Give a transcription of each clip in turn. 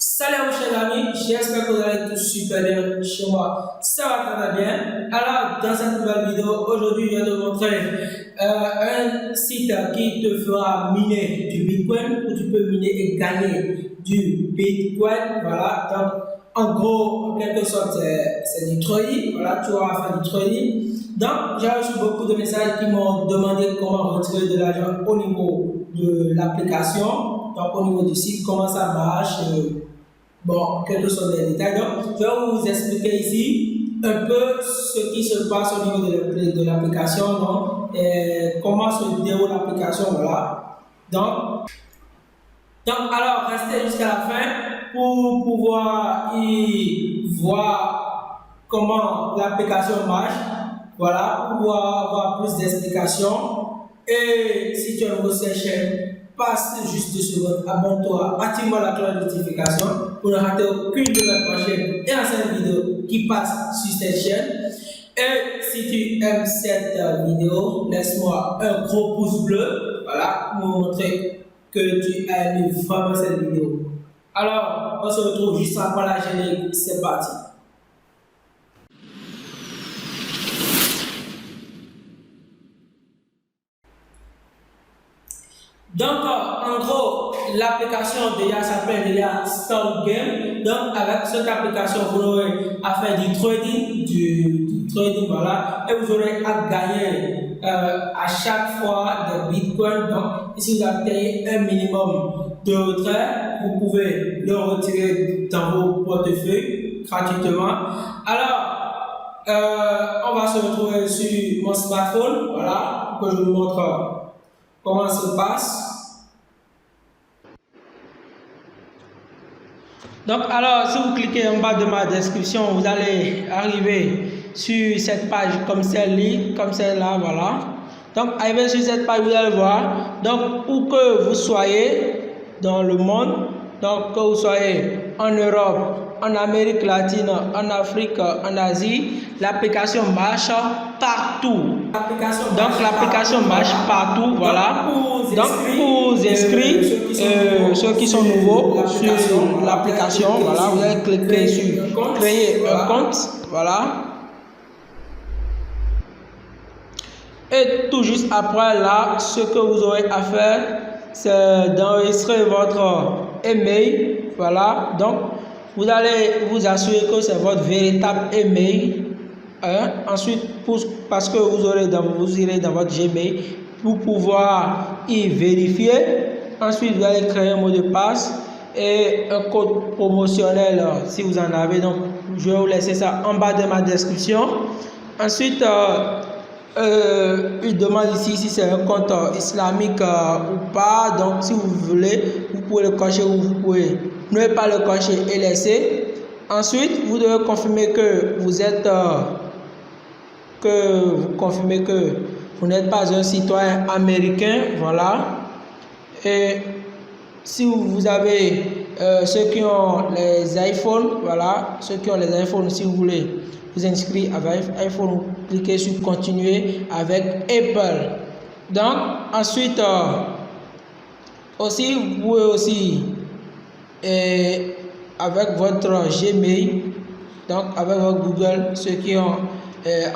Salut mes chers amis, j'espère que vous allez tous super bien chez moi. Ça va très bien. Alors, dans cette nouvelle vidéo, aujourd'hui, je vais te montrer un site qui te fera miner du Bitcoin, où tu peux miner et gagner du Bitcoin. Voilà, donc en gros, en quelque sorte, c'est du trading. Voilà, tu vas faire du trading. Donc, j'ai reçu beaucoup de messages qui m'ont demandé comment retirer de l'argent au niveau de l'application, donc au niveau du site, comment ça marche. Bon, quels sont les détails. Donc, je vais vous expliquer ici un peu ce qui se passe au niveau de l'application, donc, comment se déroule l'application, voilà. Donc, alors, restez jusqu'à la fin pour pouvoir y voir comment l'application marche, voilà, pour pouvoir avoir plus d'explications. Et si tu es nouveau sur cette chaîne, passe juste 2 secondes, abonne-toi, active la cloche de notification pour ne rater aucune de mes prochaines et anciennes vidéos qui passent sur cette chaîne. Et si tu aimes cette vidéo, laisse-moi un gros pouce bleu, voilà, pour me montrer que tu as aimé vraiment cette vidéo. Alors, on se retrouve juste après la générique, c'est parti. Donc, en gros, l'application déjà s'appelle déjà StormGame. Donc, avec cette application, vous aurez à faire du trading, voilà, et vous aurez à gagner à chaque fois des bitcoins. Donc, si vous avez un minimum de retrait, vous pouvez le retirer dans vos portefeuilles gratuitement. Alors, on va se retrouver sur mon smartphone, voilà, pour que je vous montre comment ça se passe. Donc, alors, si vous cliquez en bas de ma description, vous allez arriver sur cette page comme celle-là, voilà. Donc, arrivé sur cette page, vous allez voir. Donc, où que vous soyez dans le monde, donc que vous soyez en Europe, en Amérique latine, en Afrique, en Asie, l'application marche partout. Donc, l'application marche partout, voilà. Donc, pour vous inscrire, ceux qui sont nouveaux sur l'application, voilà, vous allez cliquer sur créer un compte, voilà. Et tout juste après là, ce que vous aurez à faire, c'est d'enregistrer votre email, voilà. Donc, vous allez vous assurer que c'est votre véritable email. Ensuite, parce que vous irez dans votre Gmail pour pouvoir y vérifier. Ensuite, vous allez créer un mot de passe et un code promotionnel si vous en avez. Donc, je vais vous laisser ça en bas de ma description. Ensuite, il demande ici si c'est un compte islamique ou pas. Donc, si vous voulez, vous pouvez le cocher ou vous pouvez ne pas le cocher et laisser. Ensuite, vous devez confirmer que vous êtes vous n'êtes pas un citoyen américain, voilà. Et si vous avez ceux qui ont les iPhones, voilà, ceux qui ont les iPhones, si vous voulez vous inscrire avec iPhone, vous cliquez sur continuer avec Apple. Donc ensuite aussi vous pouvez aussi avec votre Gmail, donc avec votre Google, ceux qui ont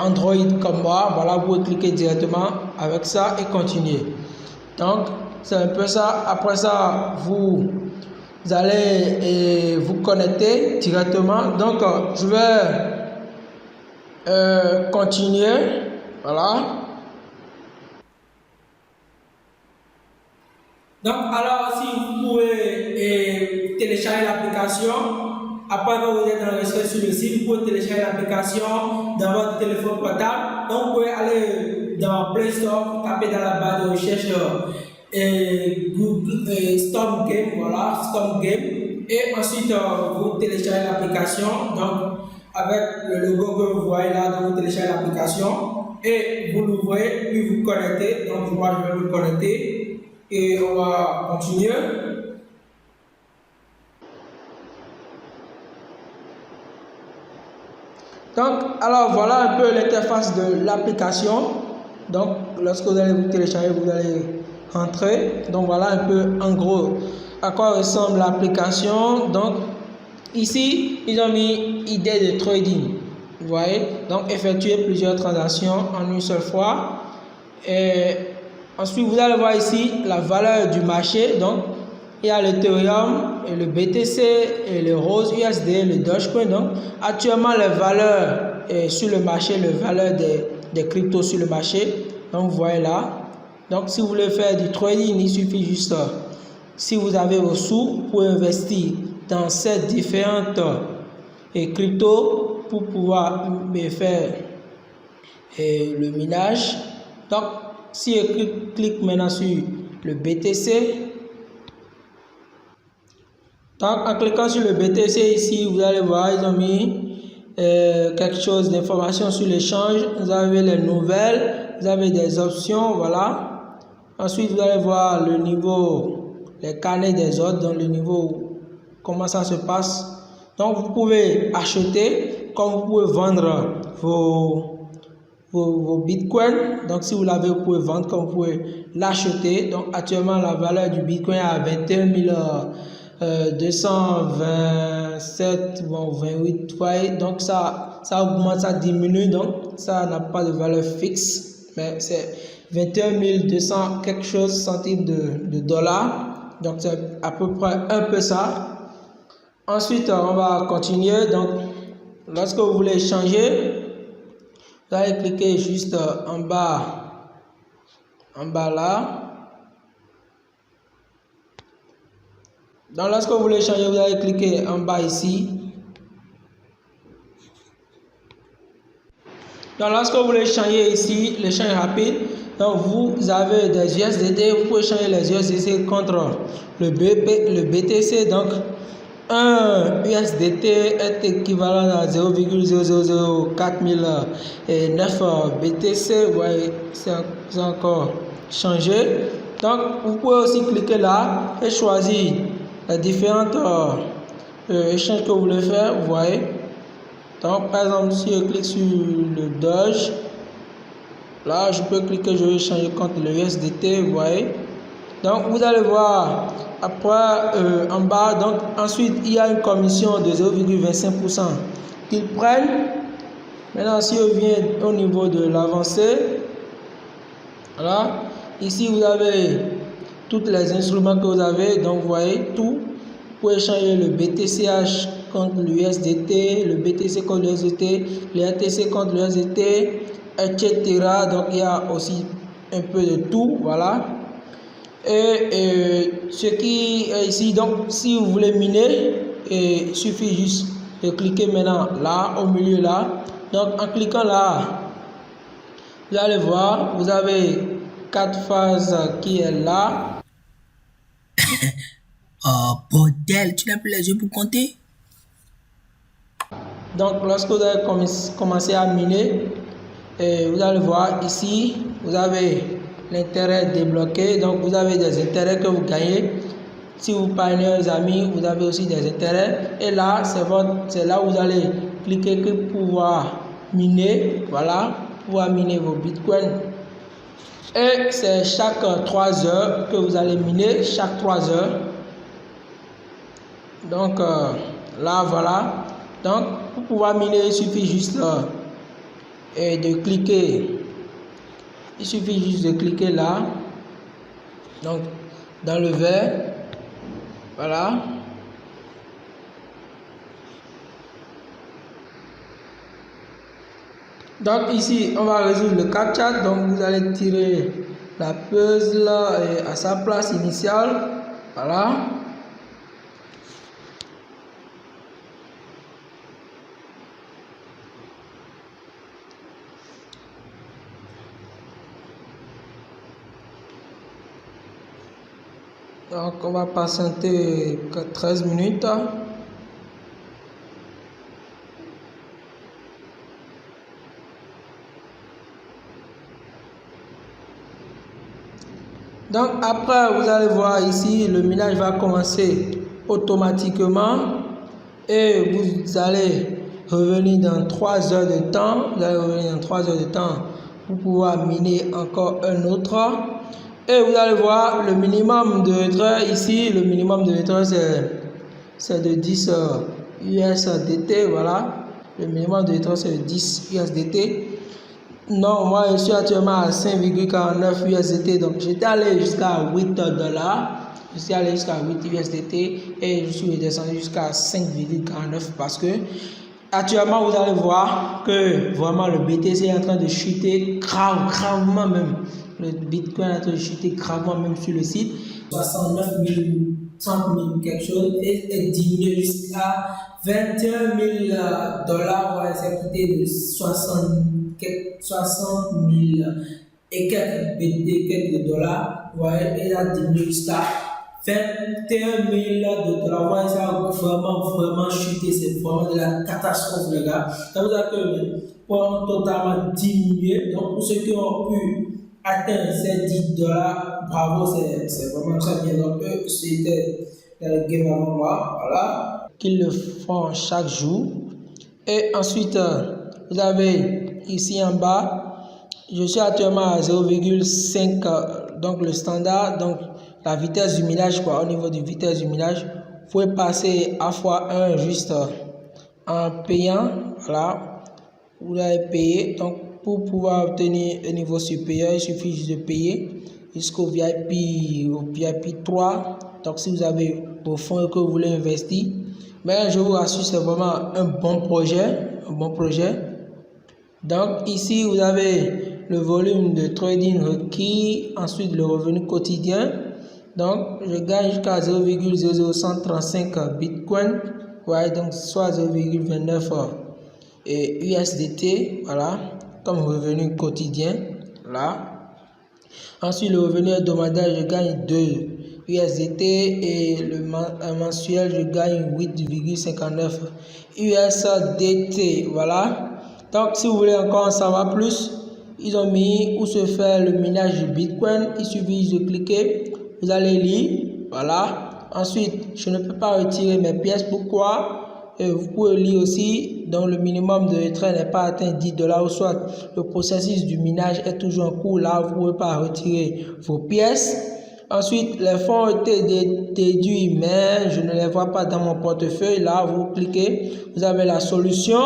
Android comme moi, voilà, vous pouvez cliquer directement avec ça et continuer. Donc c'est un peu ça. Après ça, vous allez vous connecter directement. Donc je vais continuer, voilà. Donc alors, si vous pouvez télécharger l'application, après que vous êtes enregistré sur le site, vous pouvez télécharger l'application dans votre téléphone portable. Donc vous pouvez aller dans Play Store, taper dans la barre de recherche Google StormGame, voilà, StormGame, et ensuite vous téléchargez l'application. Donc avec le logo que vous voyez là, donc vous téléchargez l'application et vous l'ouvrez, puis vous connectez. Donc moi je vais me connecter et on va continuer. Donc, alors voilà un peu l'interface de l'application. Donc, lorsque vous allez vous télécharger, vous allez rentrer. Donc, voilà un peu en gros à quoi ressemble l'application. Donc, Ici, ils ont mis idée de trading. Vous voyez, donc effectuer plusieurs transactions en une seule fois. Et ensuite, vous allez voir ici la valeur du marché. Donc, il y a l'Ethereum, et le BTC, et le Rose USD, le Dogecoin. Donc, actuellement, les valeurs sur le marché, les valeurs des cryptos sur le marché. Donc, vous voyez là. Donc, si vous voulez faire du trading, il suffit juste, si vous avez vos sous, pour investir dans ces différentes cryptos pour pouvoir faire le minage. Donc, si je clique maintenant sur le BTC, donc en cliquant sur le BTC ici, vous allez voir, ils ont mis quelque chose d'information sur l'échange. Vous avez les nouvelles, vous avez des options, voilà. Ensuite, vous allez voir le niveau, les carnets des autres, dans le niveau, comment ça se passe. Donc, vous pouvez acheter, comme vous pouvez vendre vos bitcoins. Donc, si vous l'avez, vous pouvez vendre, comme vous pouvez l'acheter. Donc, actuellement, la valeur du bitcoin est à 21 227, bon, 28, voyez. Donc, ça augmente, ça diminue. Donc, ça n'a pas de valeur fixe, mais c'est 21 200 quelque chose centimes de dollars. Donc, c'est à peu près un peu ça. Ensuite, on va continuer. Donc, lorsque vous voulez changer, vous allez cliquer juste en bas là. Donc, lorsque vous voulez changer, vous allez cliquer en bas ici. Donc, lorsque vous voulez changer ici, le change rapide. Donc, vous avez des USDT, vous pouvez changer les USDT contre le BTC. Donc, un USDT est équivalent à 0,004009 BTC. Vous voyez, c'est encore changé. Donc, vous pouvez aussi cliquer là et choisir les différentes échanges que vous voulez faire. Vous voyez. Donc, par exemple, si je clique sur le Doge, là, je peux cliquer, je vais changer contre le USDT, vous voyez. Donc, vous allez voir après en bas. Donc, ensuite, il y a une commission de 0,25% qu'ils prennent. Maintenant, si on vient au niveau de l'avancée, voilà, ici, vous avez tous les instruments que vous avez. Donc, vous voyez tout. Vous pouvez changer le BTCH contre l'USDT, le BTC contre l'USDT, le RTC contre l'USDT, etc. Donc, il y a aussi un peu de tout, voilà. Et ce qui est ici, donc, si vous voulez miner, il suffit juste de cliquer maintenant là, au milieu là. Donc, en cliquant là, vous allez voir, vous avez 4 phases qui est là. Oh bordel, tu n'as plus les yeux pour compter? Donc, lorsque vous allez commencer à miner, vous allez voir ici, vous avez l'intérêt débloqué. Donc, vous avez des intérêts que vous gagnez. Si vous parlez aux amis, vous avez aussi des intérêts. Et là, c'est là où vous allez cliquer pour pouvoir miner. Voilà, pouvoir miner vos bitcoins. Et c'est chaque 3 heures que vous allez miner, chaque 3 heures. Donc, là, voilà. Donc, pour pouvoir miner, il suffit juste de cliquer. Il suffit juste de cliquer là. Donc, dans le vert. Voilà. Donc, ici, on va résoudre le CAPTCHA. Donc, vous allez tirer la puzzle à sa place initiale. Voilà. Donc, on va patienter 13 minutes. Donc, après, vous allez voir ici, le minage va commencer automatiquement et vous allez revenir dans 3 heures de temps. Vous allez revenir dans 3 heures de temps pour pouvoir miner encore un autre. Et vous allez voir le minimum de retrait ici, le minimum de retrait c'est de 10 USDT, voilà. Le minimum de temps c'est 10 USDT. Non, moi je suis actuellement à 5,49 USDT. Donc j'étais allé jusqu'à 8 dollars. Je suis allé jusqu'à 8 USDT et je suis descendu jusqu'à 5,49 parce que actuellement vous allez voir que vraiment le BTC est en train de chuter gravement même. Le Bitcoin est en train de chuter gravement même sur le site. 69 000, 30 000 quelque chose et diminué jusqu'à 21 000 dollars. Voilà, c'est quitté de 60 000 et quelques dollars. Voilà, et a diminué jusqu'à 21 000 de dollars. Voilà, ça a vraiment chuté. C'est vraiment de la catastrophe, les gars. Ça veut dire que le point totalement diminué. Donc, pour ceux qui ont pu atteindre ces 10 dollars, bravo, c'est vraiment très bien. Donc, eux, c'était le game avant moi. Voilà. Qu'ils le font chaque jour. Et ensuite, vous avez ici en bas, je suis actuellement à 0,5, donc le standard, donc la vitesse du millage, quoi, au niveau de vitesse du millage. Vous pouvez passer à x1 juste en payant, voilà, vous allez payer. Donc pour pouvoir obtenir un niveau supérieur, il suffit juste de payer jusqu'au VIP 3. Donc si vous avez vos fonds que vous voulez investir, mais je vous rassure, c'est vraiment un bon projet. Donc ici vous avez le volume de trading requis, ensuite le revenu quotidien. Donc je gagne jusqu'à 0,0135 Bitcoin, ouais, donc soit 0,29 USDT, voilà, comme revenu quotidien, là. Ensuite le revenu hebdomadaire, je gagne 2 USDT et le mensuel, je gagne 8,59 USDT, voilà. Donc, si vous voulez encore en savoir plus, ils ont mis où se fait le minage du Bitcoin. Il suffit de cliquer, vous allez lire, voilà. Ensuite, je ne peux pas retirer mes pièces. Pourquoi? Vous pouvez lire aussi, donc le minimum de retrait n'est pas atteint 10 dollars ou soit le processus du minage est toujours en cours. Là, vous ne pouvez pas retirer vos pièces. Ensuite, les fonds ont été déduits, mais je ne les vois pas dans mon portefeuille. Là, vous cliquez, vous avez la solution.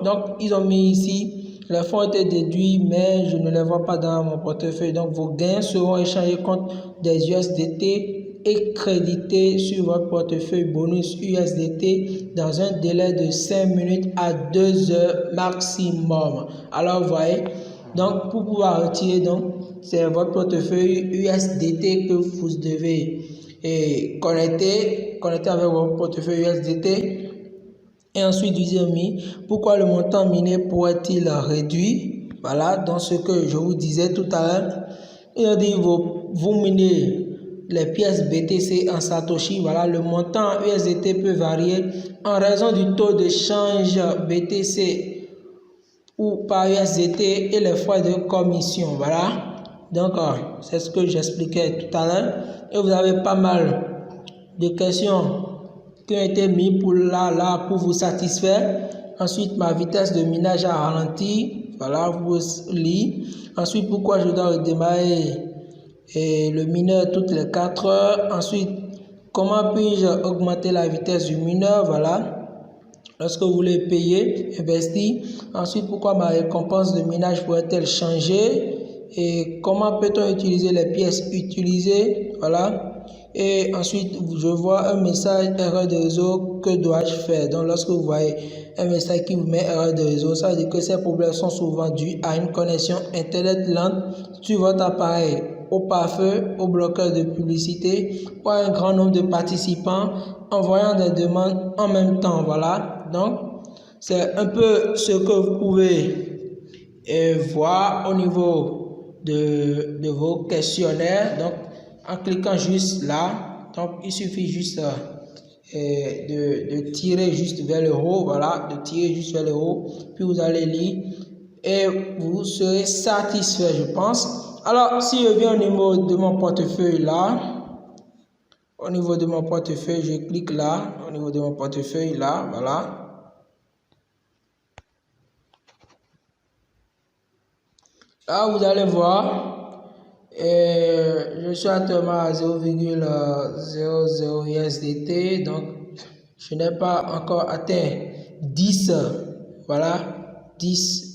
Donc, ils ont mis ici, les fonds ont été déduits, mais je ne les vois pas dans mon portefeuille. Donc, vos gains seront échangés contre des USDT et crédités sur votre portefeuille bonus USDT dans un délai de 5 minutes à 2 heures maximum. Alors, vous voyez, donc, pour pouvoir retirer, donc, c'est votre portefeuille USDT que vous devez connecter avec votre portefeuille USDT. Et ensuite, ils ont mis pourquoi le montant miné pourrait-il réduit. Voilà, dans ce que je vous disais tout à l'heure. Ils ont dit vous minez les pièces BTC en Satoshi. Voilà, le montant USDT peut varier en raison du taux de change BTC ou par USDT et les frais de commission. Voilà. Donc, c'est ce que j'expliquais tout à l'heure. Et vous avez pas mal de questions qui ont été mises pour vous satisfaire. Ensuite, ma vitesse de minage a ralenti. Voilà, vous lisez. Ensuite, pourquoi je dois redémarrer le mineur toutes les 4 heures. Ensuite, comment puis-je augmenter la vitesse du mineur? Voilà. Lorsque vous voulez payer, investir. Ensuite, pourquoi ma récompense de minage pourrait-elle changer? Et comment peut-on utiliser les pièces utilisées? Voilà. Et ensuite, je vois un message erreur de réseau. Que dois-je faire? Donc, lorsque vous voyez un message qui vous met erreur de réseau, ça veut dire que ces problèmes sont souvent dus à une connexion Internet lente sur votre appareil, au pare-feu, au bloqueur de publicité ou à un grand nombre de participants envoyant des demandes en même temps. Voilà. Donc, c'est un peu ce que vous pouvez voir au niveau de vos questionnaires. Donc, en cliquant juste là, donc il suffit juste de tirer juste vers le haut, voilà, de tirer juste vers le haut, puis vous allez lire et vous serez satisfait, je pense. Alors, si je viens au niveau de mon portefeuille là, au niveau de mon portefeuille, je clique là, au niveau de mon portefeuille là, voilà. Là, vous allez voir, je suis actuellement à 0,00 USDT, donc je n'ai pas encore atteint 10, voilà, 10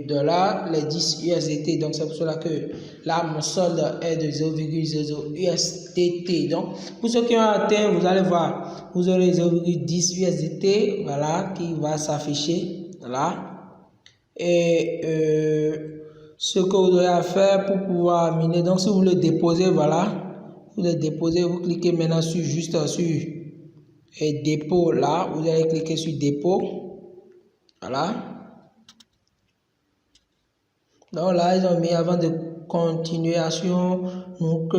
dollars, les 10 USDT. Donc, c'est pour cela que là, mon solde est de 0,00 USDT. Donc, pour ceux qui ont atteint, vous allez voir, vous aurez 0,10 USDT, voilà, qui va s'afficher, là. Et ce que vous aurez à faire pour pouvoir miner, donc si vous le déposez, voilà, vous le déposez, vous cliquez maintenant sur juste sur dépôt, là, vous allez cliquer sur dépôt, voilà. Donc là, ils ont mis avant de continuation, donc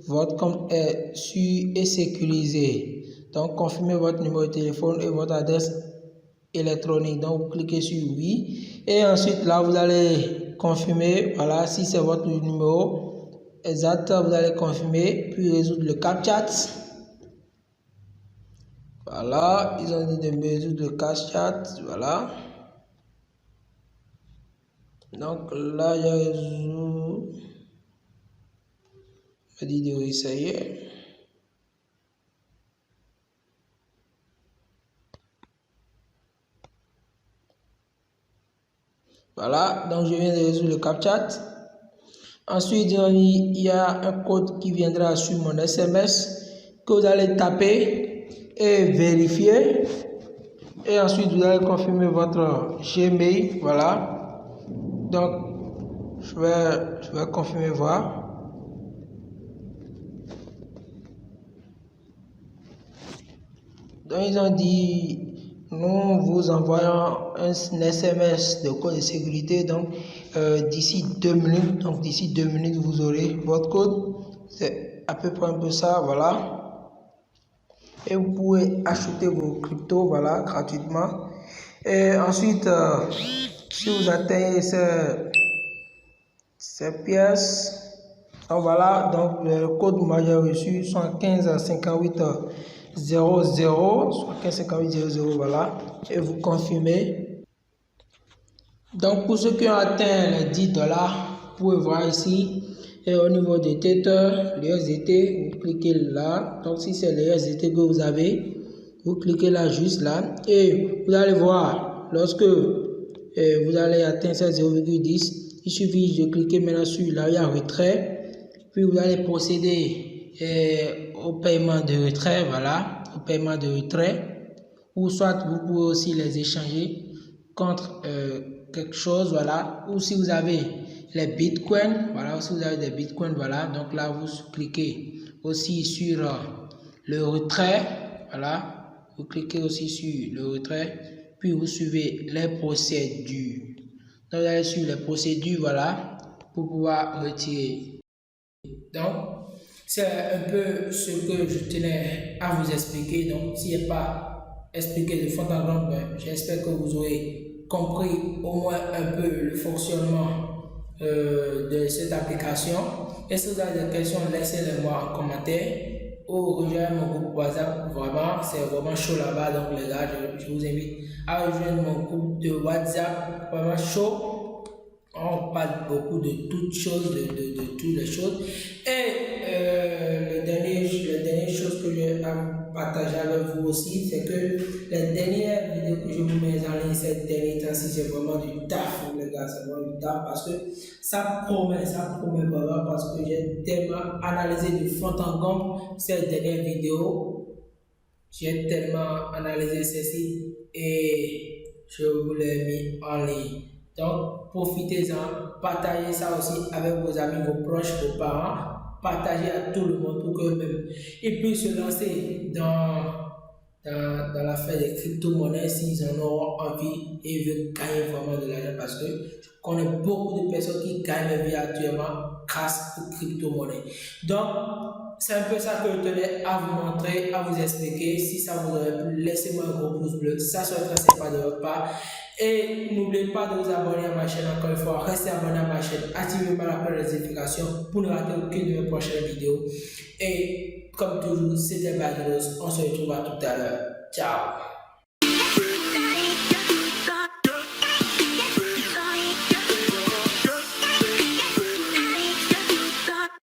votre compte est sûr et sécurisé. Donc confirmez votre numéro de téléphone et votre adresse électronique. Donc vous cliquez sur oui et ensuite là vous allez confirmer, voilà, si c'est votre numéro exact, vous allez confirmer puis résoudre le CAPTCHA. Voilà, ils ont dit de résoudre le CAPTCHA, voilà. Donc là j'ai résolu, me dit de réessayer. Voilà, donc je viens de résoudre le CAPTCHA. Ensuite, il y a un code qui viendra sur mon SMS que vous allez taper et vérifier. Et ensuite, vous allez confirmer votre Gmail. Voilà. Donc, je vais confirmer voir. Donc, ils ont dit... Nous vous envoyons un SMS de code de sécurité, donc d'ici 2 minutes. Donc d'ici 2 minutes, vous aurez votre code. C'est à peu près un peu ça, voilà. Et vous pouvez acheter vos cryptos, voilà, gratuitement. Et ensuite, si vous atteignez ces pièces, donc voilà, donc le code que moi j'ai reçu sont 1558 00, soit 155800, voilà, et vous confirmez. Donc pour ceux qui ont atteint les 10 dollars, vous pouvez voir ici, et au niveau des Tether, les USDT, vous cliquez là. Donc si c'est les USDT que vous avez, vous cliquez là, juste là, et vous allez voir, lorsque vous allez atteindre ces 0,10, il suffit de cliquer maintenant sur l'arrière retrait, puis vous allez procéder au paiement de retrait, voilà, au paiement de retrait, ou soit vous pouvez aussi les échanger contre quelque chose, voilà, ou si vous avez les bitcoins, voilà, si vous avez des bitcoins, voilà, donc là vous cliquez aussi sur le retrait, voilà, vous cliquez aussi sur le retrait, puis vous suivez les procédures. Donc vous allez suivre les procédures, voilà, pour pouvoir retirer. Donc, c'est un peu ce que je tenais à vous expliquer. Donc, s'il n'est pas expliqué de fond en comble, j'espère que vous aurez compris au moins un peu le fonctionnement de cette application. Et si vous avez des questions, laissez-les moi en commentaire ou rejoignez mon groupe WhatsApp. Vraiment, c'est vraiment chaud là-bas. Donc, les gars, je vous invite à rejoindre mon groupe de WhatsApp. Vraiment chaud. On parle beaucoup de toutes choses, de toutes les choses. Et la dernière chose que je vais partager avec vous aussi, c'est que les dernières vidéos que je vous mets en ligne ces derniers temps-ci, c'est vraiment du taf, les gars, c'est vraiment du taf parce que ça promet vraiment parce que j'ai tellement analysé de fond en comble ces dernières vidéos. J'ai tellement analysé ceci et je vous l'ai mis en ligne. Donc, profitez-en, partagez ça aussi avec vos amis, vos proches, vos parents, partagez à tout le monde pour qu'eux-mêmes puissent se lancer dans l'affaire des crypto-monnaies s'ils en auront envie et veulent gagner vraiment de l'argent parce que je connais beaucoup de personnes qui gagnent leur vie actuellement grâce aux crypto-monnaies. Donc, c'est un peu ça que je tenais à vous montrer, à vous expliquer. Si ça vous aurait plu, laissez-moi un gros pouce bleu, ça serait très sympa de votre part. Et n'oubliez pas de vous abonner à ma chaîne encore une fois. Restez abonné à ma chaîne, activez la cloche de notification pour ne rater aucune de mes prochaines vidéos. Et comme toujours, c'était Bagros. On se retrouve à tout à l'heure. Ciao.